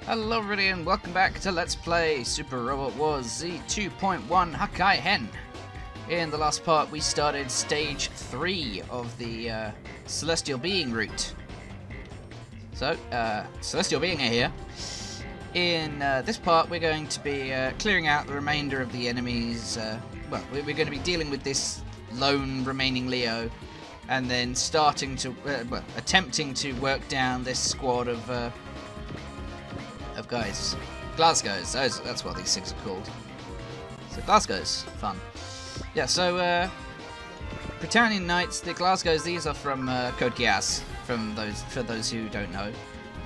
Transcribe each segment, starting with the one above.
Hello everybody and welcome back to Let's Play Super Robot Wars Z2.1 Hakai-Hen. In the last part we started stage 3 of the Celestial Being route. So, Celestial Being are here. In this part we're going to be clearing out the remainder of the enemies. Well, we're going to be dealing with this lone remaining Leo and then starting to, attempting to work down this squad of guys. Glasgows, that's what these things are called. So Glasgows, fun. Yeah, so Britannia Knights, the Glasgows, these are from Code Geass, for those who don't know.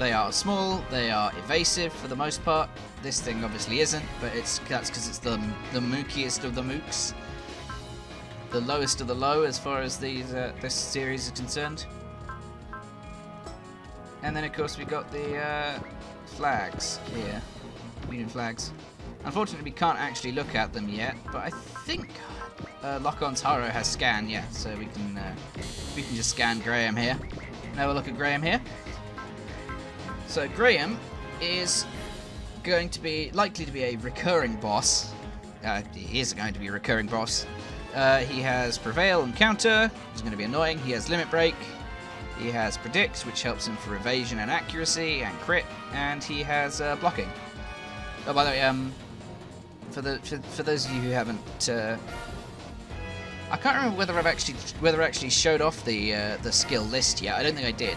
They are small, they are evasive for the most part. This thing obviously isn't, but that's because it's the mookiest of the mooks. The lowest of the low as far as these this series is concerned. And then of course we got the flags here, Union flags. Unfortunately we can't actually look at them yet, but I think Lock-On's Heero has scan, yeah, so we can just scan Graham here. Now we'll look at Graham here. So Graham is going to be likely to be a recurring boss. He is going to be a recurring boss. He has Prevail and Counter, which is going to be annoying. He has Limit Break. He has Predict, which helps him for evasion and accuracy and crit, and he has blocking. Oh, by the way, for those of you who haven't, I can't remember whether I actually showed off the skill list yet. I don't think I did,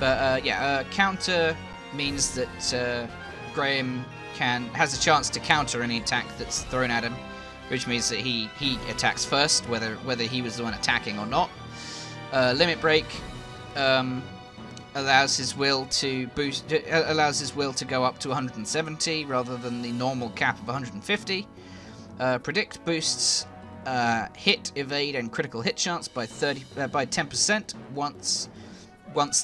but yeah, Counter means that Graham has a chance to counter any attack that's thrown at him, which means that he attacks first, whether he was the one attacking or not. Limit Break allows his will to go up to 170 rather than the normal cap of 150. Predict boosts hit, evade, and critical hit chance by 10% once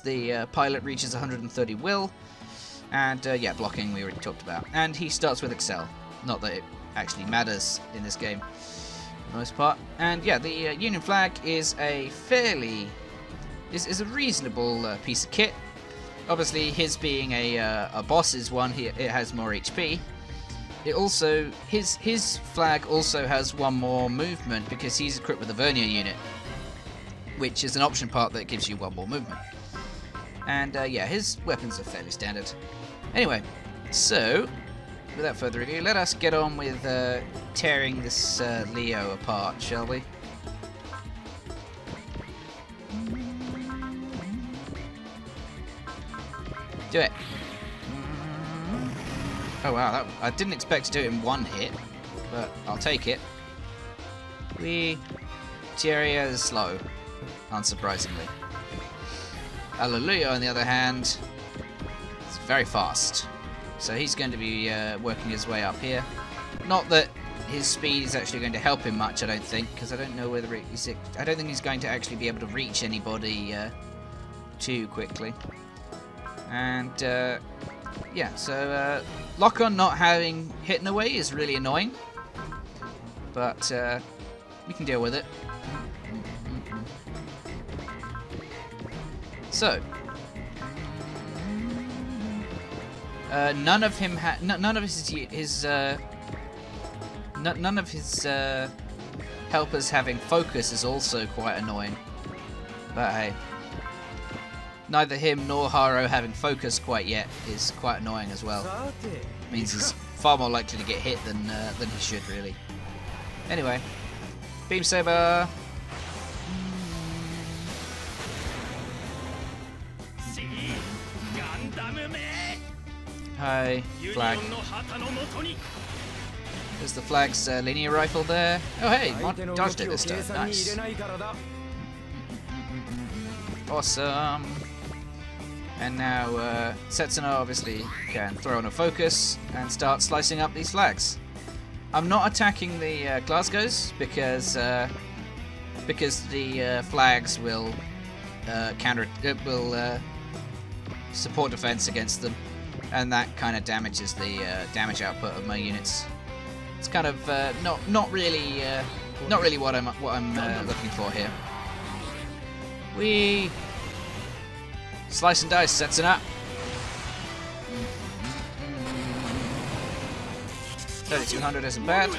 the pilot reaches 130 will. And yeah, blocking we already talked about. And he starts with Excel. Not that it actually matters in this game for the most part. And yeah, the Union flag is a is a reasonable piece of kit. Obviously, his being a boss's one, it has more HP. It also his flag also has one more movement because he's equipped with a vernier unit, which is an option part that gives you one more movement. And yeah, his weapons are fairly standard. Anyway, so without further ado, let us get on with tearing this Leo apart, shall we? Do it. Oh wow, I didn't expect to do it in one hit, but I'll take it. Thierry is slow, unsurprisingly. Hallelujah, on the other hand, is very fast. So he's going to be working his way up here. Not that his speed is actually going to help him much, I don't think, because I don't know whether I don't think he's going to actually be able to reach anybody too quickly. And yeah, so Lock-On not having hidden away is really annoying, but we can deal with it. So none of his helpers having focus is also quite annoying, but hey. Neither him nor Heero having focus quite yet is quite annoying as well. Means he's far more likely to get hit than he should really. Anyway, Beam Saber. Hi, flag. There's the flag's linear rifle there. Oh hey, dodged it this time. Nice. Awesome. And now Setsuna obviously can throw on a focus and start slicing up these flags. I'm not attacking the Glasgows because the flags will support defense against them, and that kind of damages the damage output of my units. It's kind of not really what I'm looking for here. Slice and dice, Setsuna. 3200 isn't bad.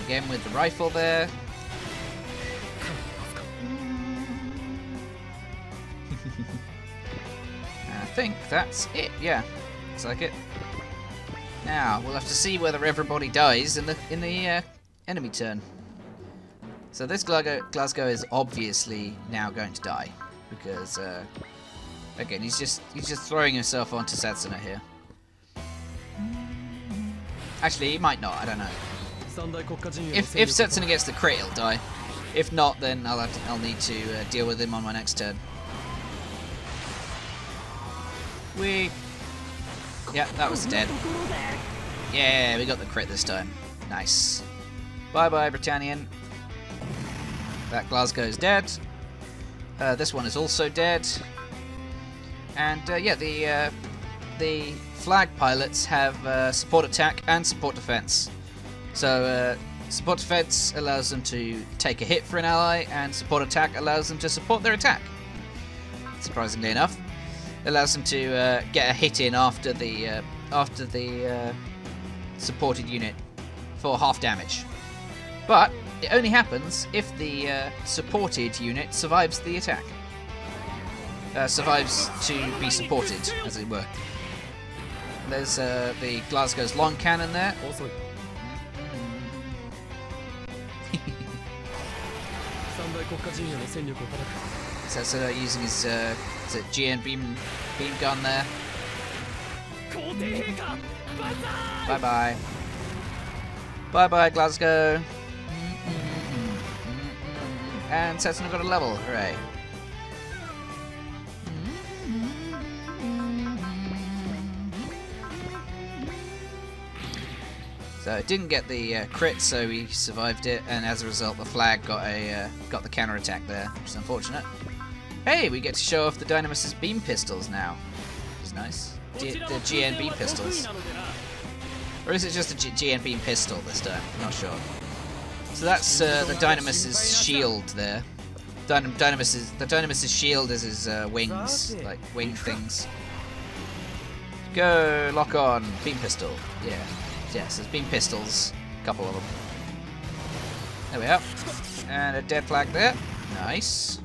Again with the rifle there. I think that's it, yeah. Looks like it. Now, we'll have to see whether everybody dies in the enemy turn. So this Glasgow is obviously now going to die. Because, again, he's just throwing himself onto Setsuna here. Actually, he might not, I don't know. If Setsuna gets the crit, he'll die. If not, then I'll need to deal with him on my next turn. Yeah, that was dead. Yeah, we got the crit this time. Nice. Bye-bye, Britannian. That Glasgow's dead. This one is also dead. And yeah, the flag pilots have support attack and support defense. So support defense allows them to take a hit for an ally, and support attack allows them to support their attack. Surprisingly enough, allows them to get a hit in after the supported unit for half damage. But it only happens if the supported unit survives the attack. Survives to be supported, as it were. There's the Glasgow's long cannon there. So using his GN beam gun there. Bye bye. Bye bye, Glasgow. And Setsuna got a level. Hooray. So it didn't get the crit, so he survived it, and as a result, the flag got the counter attack there, which is unfortunate. Hey, we get to show off the Dynamis' beam pistols now. It's nice. The GN beam pistols, or is it just a GN beam pistol this time? I'm not sure. So that's the Dynamis' shield there. The Dynamis' shield is his wings, like wing things. Go, lock on, beam pistol. Yeah. Yes, there's beam pistols, a couple of them. There we are. And a dead flag there. Nice.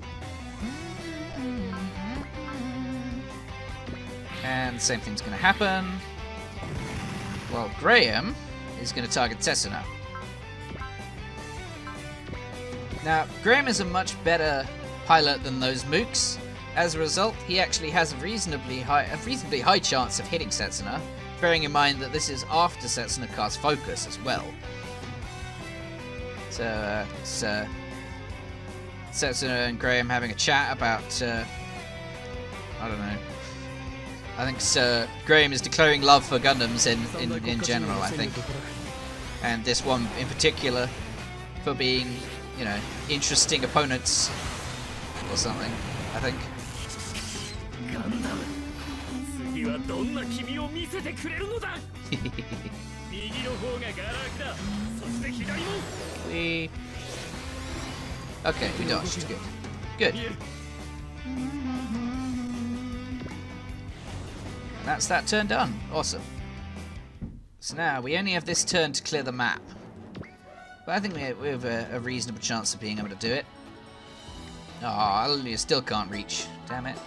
And the same thing's going to happen. Well, Graham is going to target Setsuna. Now, Graham is a much better pilot than those mooks. As a result, he actually has a reasonably high chance of hitting Setsuna, bearing in mind that this is after Setsuna casts Focus as well. So, Setsuna and Graham having a chat about, I don't know. I think Graham is declaring love for Gundams in general, I think. And this one in particular for being, you know, interesting opponents or something, I think. Okay, we dodged. Good. Good. And that's that turn done. Awesome. So now we only have this turn to clear the map. But I think we have a reasonable chance of being able to do it. Oh, Hallelujah still can't reach. Damn it.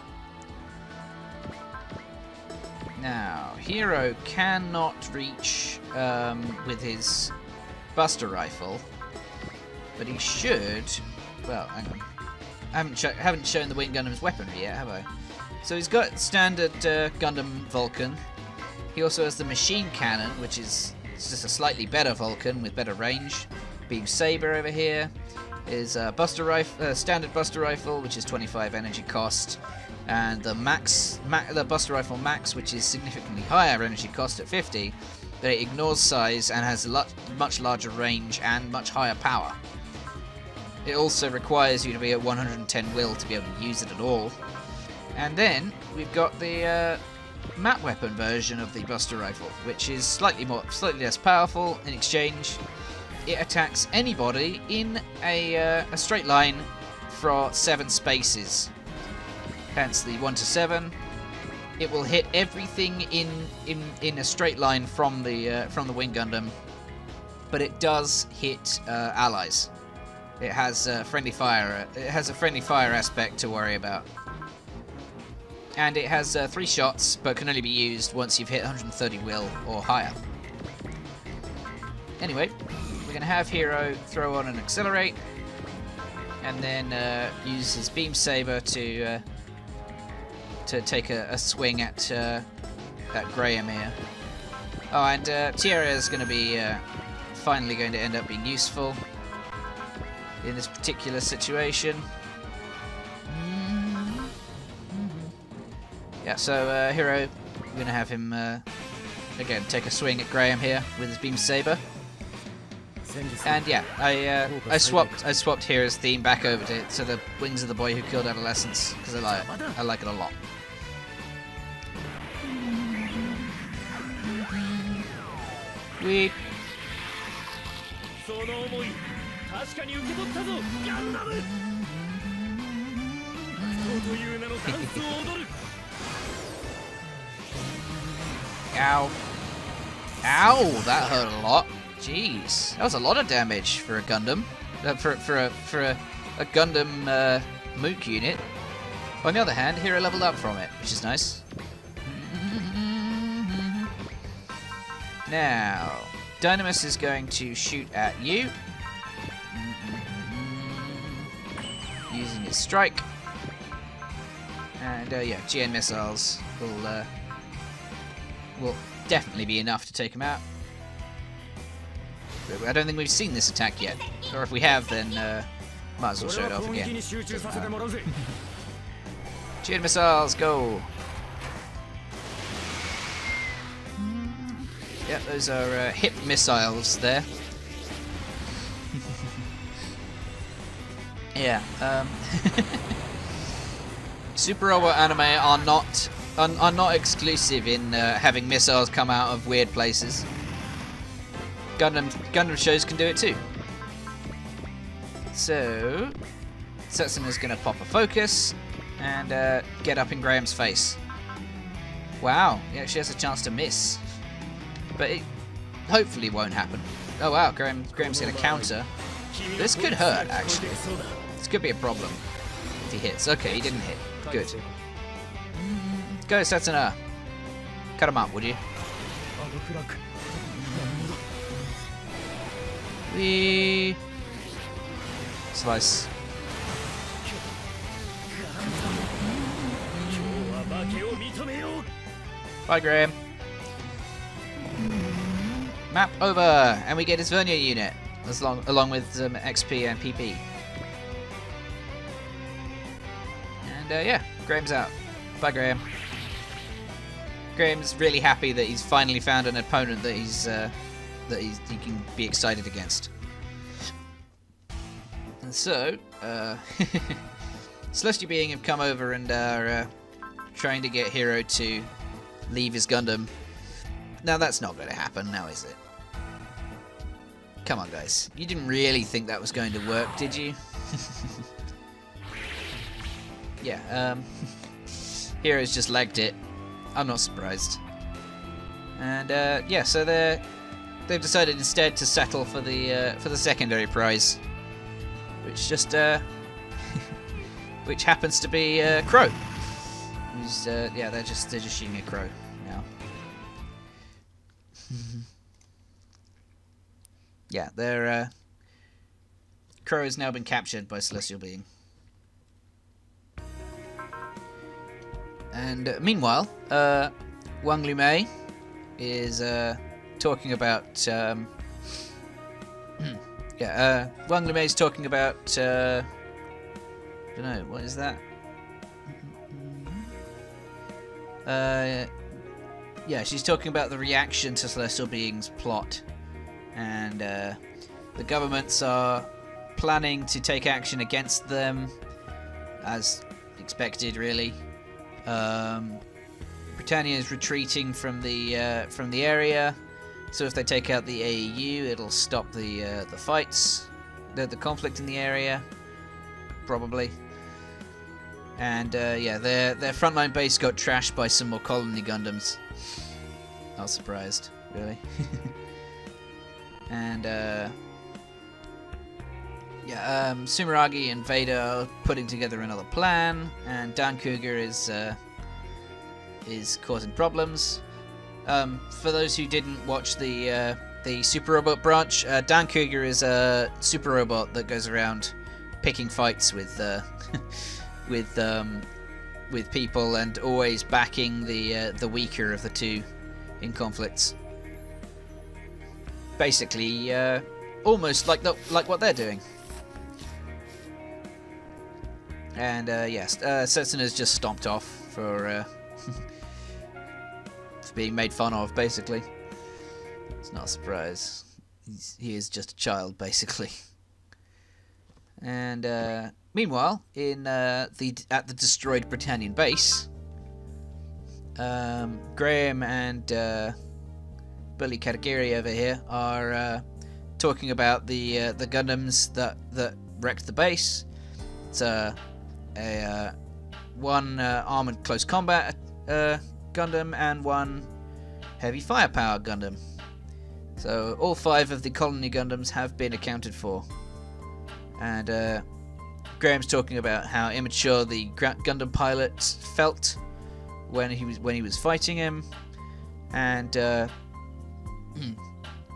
Now, Heero cannot reach with his Buster Rifle, but he should. Well, hang on. I haven't shown the Wing Gundam's weaponry yet, have I? So he's got standard Gundam Vulcan. He also has the machine cannon, which is just a slightly better Vulcan with better range. Beam Saber over here is a Buster Rifle, standard Buster Rifle, which is 25 energy cost. And the the Buster Rifle Max, which is significantly higher energy cost at 50, but it ignores size and has a much larger range and much higher power. It also requires you to be at 110 will to be able to use it at all. And then we've got the map weapon version of the Buster Rifle, which is slightly less powerful. In exchange, it attacks anybody in a straight line for 7 spaces. Hence the 1 to 7. it will hit everything in a straight line from the Wing Gundam, but it does hit allies. It has friendly fire. It has a friendly fire aspect to worry about, and it has 3 shots, but can only be used once you've hit 130 will or higher. Anyway, we're going to have Heero throw on and accelerate, and then use his beam saber to take a swing at Graham here. Oh, and Tierra is going to be finally going to end up being useful in this particular situation. Yeah, so Heero, we're going to have him again take a swing at Graham here with his beam saber. And yeah, I swapped Hero's theme back over to the Wings of the Boy Who Killed Adolescents because I like it a lot. We. Ow! Ow! That hurt a lot. Jeez, that was a lot of damage for a Gundam, for a Gundam Mook unit. On the other hand, Heero leveled up from it, which is nice. Now, Dynamis is going to shoot at you using his strike, and yeah, GN missiles will definitely be enough to take him out. I don't think we've seen this attack yet, or if we have, then might as well show it off again. GN missiles, go! Yep, those are hip missiles there. Yeah. Super Robot anime are not exclusive in having missiles come out of weird places. Gundam shows can do it too. So, Setsuna's going to pop a focus and get up in Graham's face. Wow, he actually has a chance to miss. But it hopefully won't happen. Oh wow, Graham's going to counter. This could hurt, actually. This could be a problem if he hits. Okay, he didn't hit. Good. Go, Setsuna. Cut him up, would you? We slice. Bye, Graham. Map over, and we get his Vernier unit, along with some XP and PP. And yeah, Graham's out. Bye, Graham. Graham's really happy that he's finally found an opponent that he can be excited against. And so, Celestial Being have come over and are trying to get Heero to leave his Gundam. Now that's not going to happen, now is it? Come on, guys. You didn't really think that was going to work, did you? Yeah, Hero's just legged it. I'm not surprised. And yeah, so they've decided instead to settle for the secondary prize, which just which happens to be Crowe. Who's yeah, they're just shooting at Crowe now. Yeah, they're Crowe has now been captured by Celestial Being. And meanwhile, Wang Lumei is talking about yeah, Wang Lumei is talking about I don't know, what is that? Yeah, she's talking about the reaction to Celestial Being's plot, and the governments are planning to take action against them, as expected, really. Britannia is retreating from the area, so if they take out the AEU, it'll stop the fights, the conflict in the area, probably. And yeah, their frontline base got trashed by some more colony Gundams. Not surprised, really. And yeah, Sumeragi and Vader are putting together another plan, and Dan Cougar is causing problems. For those who didn't watch the Super Robot branch, Dan Cougar is a super robot that goes around picking fights with with people and always backing the weaker of the two in conflicts. Basically, almost like what they're doing. And yes, Setsuna's just stomped off for being made fun of, basically. It's not a surprise. He is just a child, basically. And meanwhile, at the destroyed Britannian base, Graham and Billy Katagiri over here are talking about the Gundams that wrecked the base. It's one armored close combat Gundam and one heavy firepower Gundam. So all 5 of the colony Gundams have been accounted for. And Graham's talking about how immature the Gundam pilot felt when he was fighting him, and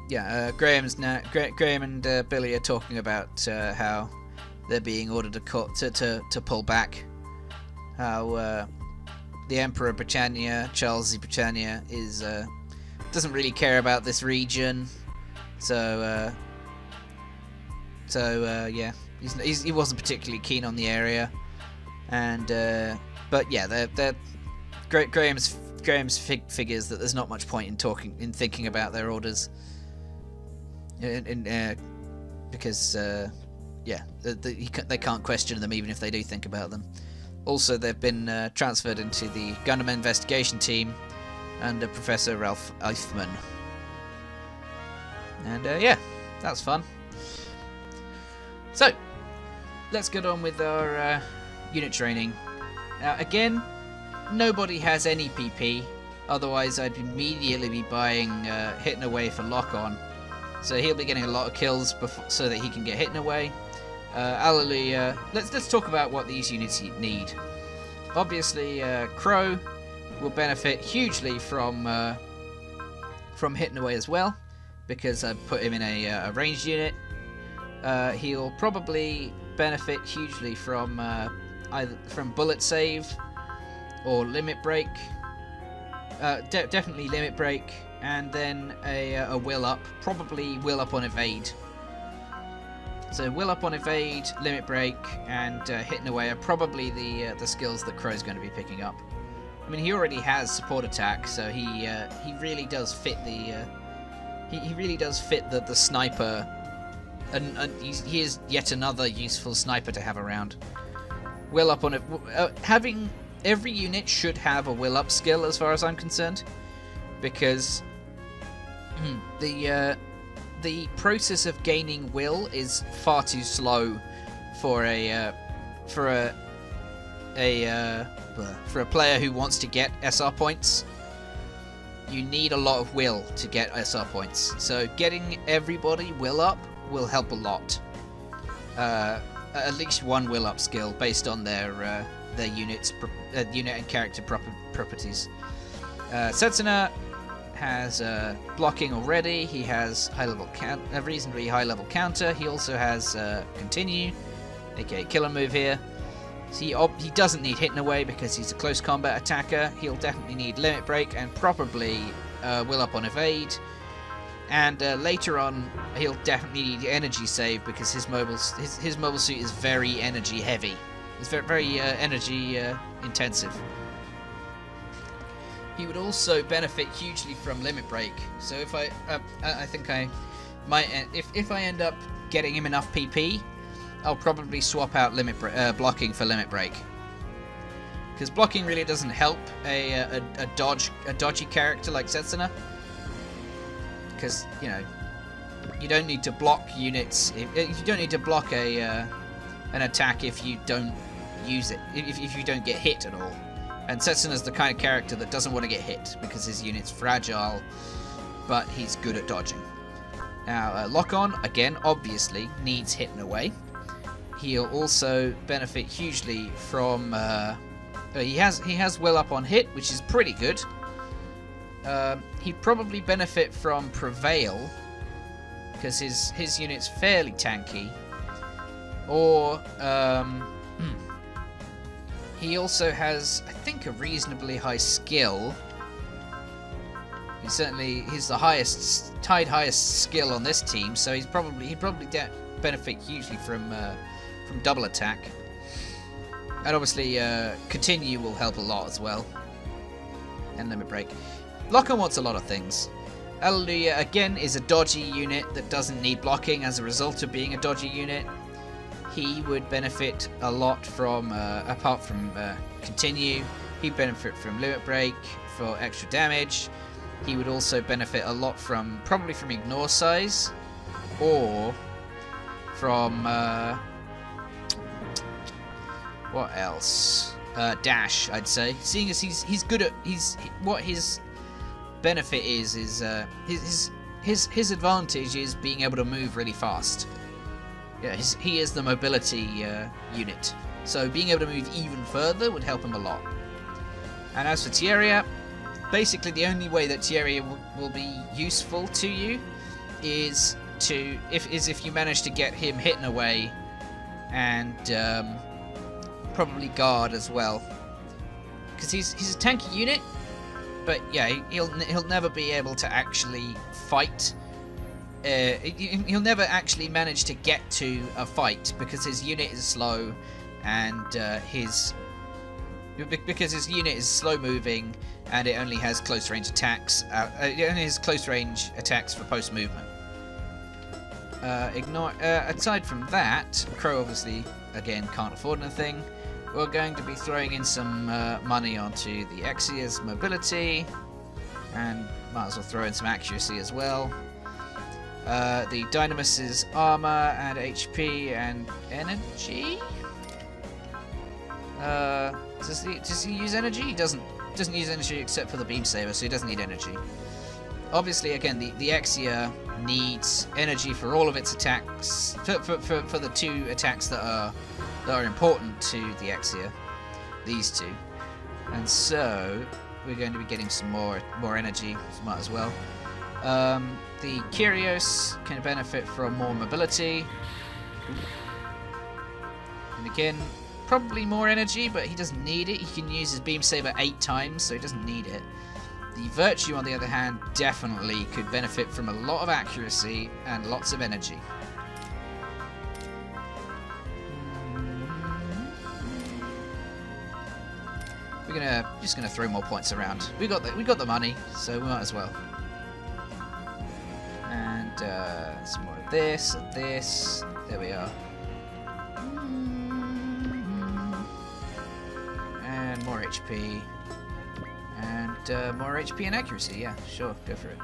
yeah, Graham and Billy are talking about how they're being ordered to pull back. How the Emperor Britannia, Charles Z. Britannia, doesn't really care about this region. So yeah, he wasn't particularly keen on the area, and but yeah, Graham's figures that there's not much point in thinking about their orders, because yeah, they can't question them even if they do think about them. Also, they've been transferred into the Gundam investigation team under Professor Ralph Eichmann. And yeah, that's fun. So, let's get on with our unit training. Again, nobody has any PP, otherwise I'd immediately be buying Hitting Away for lock-on. So he'll be getting a lot of kills so that he can get Hitting Away. Alleluia. Let's talk about what these units need. Obviously, Crowe will benefit hugely from Hitting Away as well, because I put him in a ranged unit. He'll probably benefit hugely from either from bullet save or limit break. Definitely limit break, and then a will up, probably will up on evade. So will up on evade, limit break, and Hitting Away are probably the skills that Crowe's going to be picking up. I mean, he already has support attack, so he really does fit the he really does fit the sniper, and he is yet another useful sniper to have around. Will up on it. Having every unit should have a will up skill, as far as I'm concerned, because the process of gaining will is far too slow for a player who wants to get SR points. You need a lot of will to get SR points, so getting everybody will up will help a lot. At least one will up skill based on their unit and character properties. Setsuna has blocking already. He has a reasonably high level counter. He also has continue, aka killer move here. So he doesn't need Hitting Away because he's a close combat attacker. He'll definitely need limit break and probably will up on evade. And later on, he'll definitely need energy save because his mobile suit is very energy heavy. It's very energy intensive. He would also benefit hugely from limit break. So if I think I might, if I end up getting him enough PP, I'll probably swap out blocking for limit break. Because blocking really doesn't help a dodgy character like Setsuna. Because you don't need to block units. You don't need to block an attack if you don't use it, if you don't get hit at all. And Setsuna's the kind of character that doesn't want to get hit because his unit's fragile, but he's good at dodging. Now, Lock-On, again, obviously, needs hitting away. He'll also benefit hugely from... he has well up on hit, which is pretty good. He'd probably benefit from Prevail, because his unit's fairly tanky. Or, he also has, I think, a reasonably high skill. He's the highest skill on this team, so he'd probably benefit hugely from double attack. And obviously, Continue will help a lot as well. And Limit Break. Lock-On wants a lot of things. Alleluia, again, is a dodgy unit that doesn't need blocking as a result of being a dodgy unit. He would benefit a lot from, apart from Continue, he'd benefit from Limit Break for extra damage. He would also benefit a lot from, probably from Ignore Size, or from, what else? Dash, I'd say. Seeing as he's good at, what his benefit is his advantage is being able to move really fast. Yeah, he is the mobility unit, so being able to move even further would help him a lot. And as for Tieria, basically the only way that Tieria will be useful to you is if you manage to get him hitting away, and probably guard as well, because he's a tanky unit. But yeah, he'll never be able to actually fight. He'll never actually manage to get to a fight because his unit is slow, and because his unit is slow moving, and it only has close range attacks. It only has close range attacks for post movement. Aside from that, Crowe obviously again can't afford anything. We're going to be throwing in some money onto the Exia's mobility, and might as well throw in some accuracy as well. The Dynamus's armor and HP and energy. Does he use energy? He doesn't use energy except for the beam saber, so he doesn't need energy. Obviously, again, the Exia needs energy for all of its attacks, for the two attacks that are important to the Exia, these two. And so we're going to be getting some more energy, so might as well. The Kyrios can benefit from more mobility, and again, probably more energy, but he doesn't need it. He can use his beam saber 8 times, so he doesn't need it. The Virtue, on the other hand, definitely could benefit from a lot of accuracy and lots of energy. We're just gonna throw more points around. We got the money, so we might as well. And some more of this and this. There we are. And more HP. And more HP and accuracy. Yeah, sure, go for it.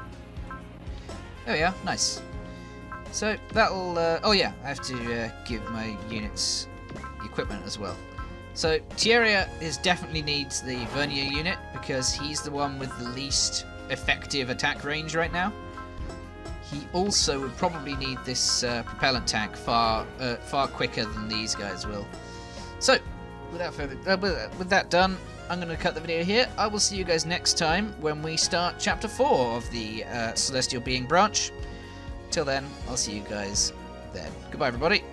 There we are. Nice. So that'll. Oh yeah, I have to give my units equipment as well. So Tieria definitely needs the Vernier unit because he's the one with the least effective attack range right now. He also would probably need this propellant tank far quicker than these guys will. So, without further, with that done, I'm going to cut the video here. I will see you guys next time when we start Chapter 4 of the Celestial Being branch. Till then, I'll see you guys then. Goodbye, everybody.